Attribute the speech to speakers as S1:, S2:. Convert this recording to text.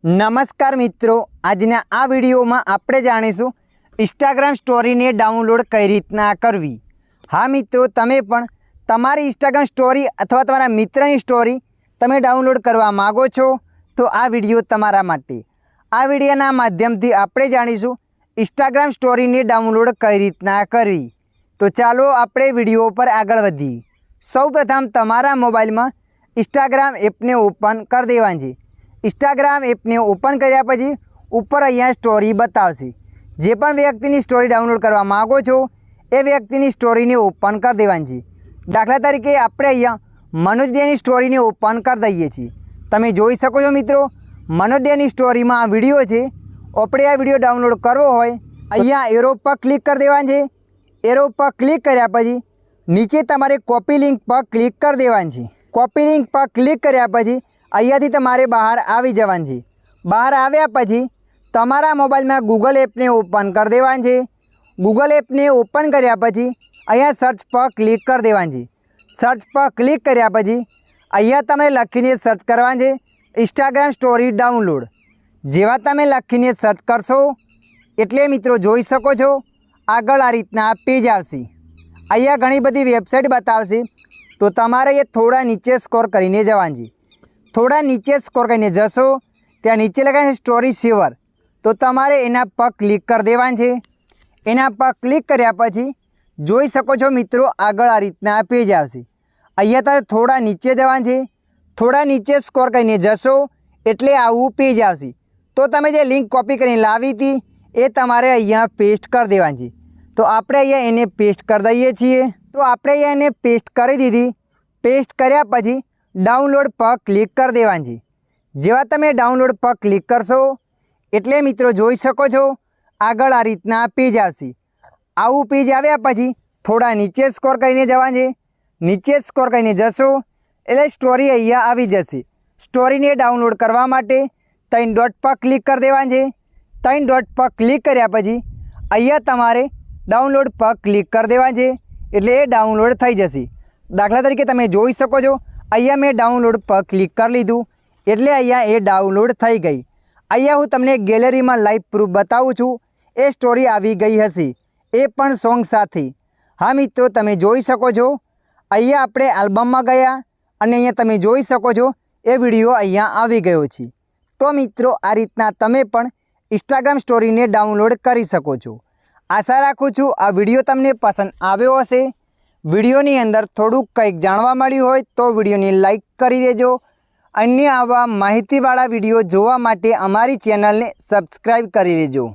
S1: नमस्कार मित्रों, आजना आ विडियो में आपणे जाणीशुं इंस्टाग्राम स्टोरी ने डाउनलॉड कई रीतना करवी। हाँ मित्रों, तमे पण तमारी इंस्टाग्राम स्टोरी अथवा तमारा मित्रनी स्टोरी तमे डाउनलॉड करवा मागो छो तो आ विडियो तमारा माटे। आ विडियोना माध्यमथी आपणे जाणीशुं इंस्टाग्राम स्टोरी ने डाउनलॉड कई रीतना करवी। तो चालो आपणे विडियो पर आगळ वधीए। सौप्रथम तमारा मोबाइल में इंस्टाग्राम एप ने ओपन कर देवानी। इंस्टाग्राम एप ने ओपन कर्या पछी ऊपर अहींया स्टोरी बतावशे। जे पण व्यक्तिनी स्टोरी डाउनलॉड करवा मागो छो ए व्यक्तिनी स्टोरी ने ओपन कर देवानी। दाखला तरीके आपणे अहींया मनोज डेनी स्टोरी ने ओपन कर दईए छीए। तमे जोई शको छो मित्रों, मनोज डेनी स्टोरी में आ विडियो छे। आपणे आ विडियो डाउनलॉड करवो होय अहींया एरो पर क्लिक कर देवानी छे। एरो पर क्लिक कर्या पछी नीचे तमारे कॉपी लिंक पर क्लिक कर देवानी छे। कॉपी लिंक पर क्लिक कर्या पछी अहींयाथी तमारे बहार आवी जवानुं छे। बहार आव्या पछी तमारा मोबाइल में गूगल एप ने ओपन कर देवानुं छे। गूगल एप ने ओपन कर्या पछी अहींया सर्च पर क्लिक कर देवानुं छे। सर्च पर क्लिक कर्या पछी अहींया तमे लखीने सर्च करवानुं छे इंस्टाग्राम स्टोरी डाउनलॉड। जेवा तमे लखीने सर्च करशो एटले मित्रों जोई शको छो आगळ आ रीतना पेज आवशे। अहींया घणी बधी वेबसाइट बतावशे तो तमारे ये थोड़ा नीचे स्क्रॉल करीने जवानुं छे। थोड़ा नीचे स्क्रॉल करीने जशो त्या नीचे लगे है स्टोरी सेवर, तो तमारे एना पर क्लिक कर देवानुं छे। एना पर क्लिक कर्या पछी जोई शको छो मित्रों आगळ आ रीतना पेज आवशे। अहींया तारे थोड़ा नीचे जवानुं छे। थोड़ा नीचे स्क्रॉल करीने जशो एटले आवुं पेज आवशे। तो तमे जे लिंक कॉपी करीने लावी हती ए तमारे अहींया पेस्ट कर देवानी छे। तो आपणे अहींया एने पेस्ट कर दईए छीए। तो आपणे अहींया एने पेस्ट करी दीधी। पेस्ट कर्या पछी डाउनलॉड पर क्लिक कर देवानी छे। जेवा तमे डाउनलॉड पर क्लिक करशो एटले मित्रों जोई शको छो आगळ आ रीतना पेज आवशे। आवुं पेज आव्या पछी थोड़ा नीचे स्क्रॉल करीने जवानुं छे। नीचे स्क्रॉल करीने जशो एटले स्टोरी अहींया आवी जशे। स्टोरी ने डाउनलॉड करवा माटे 3 डॉट पर क्लिक कर देवानुं छे। 3 डॉट पर क्लिक कर्या पछी अहींया तमारे डाउनलॉड पर क्लिक कर देवानुं छे एटले ए डाउनलॉड थई जशे। दाखला तरीके तमे जोई शको छो अहींया मैं डाउनलॉड पर क्लिक कर लीधुं एटले अहींया ए डाउनलॉड थई गई। अहींया हूँ तमने गैलरी में लाइव प्रूफ बतावुं छूं। ए स्टोरी आवी गई हशे, ए पण सॉन्ग साथे। हाँ मित्रों, तमे जोई शको छो अहींया आपणे एल्बम में गया अने अहींया तमे जोई शको छो ए विडियो अहींया आवी गयो छे। तो मित्रों आ रीतना तमे पण इंस्टाग्राम स्टोरी ने डाउनलॉड करी शको छो। आशा राखुं छूं आ विडियो तमने पसंद आव्यो हशे। विडियोनी अंदर थोड़ुंक कंईक जाणवा मळ्युं होय तो विडियोने लाइक करी देजो। अन्य आवा माहितीवाळा विडियो जोवा माटे अमारी चेनल ने सब्सक्राइब करी लेजो।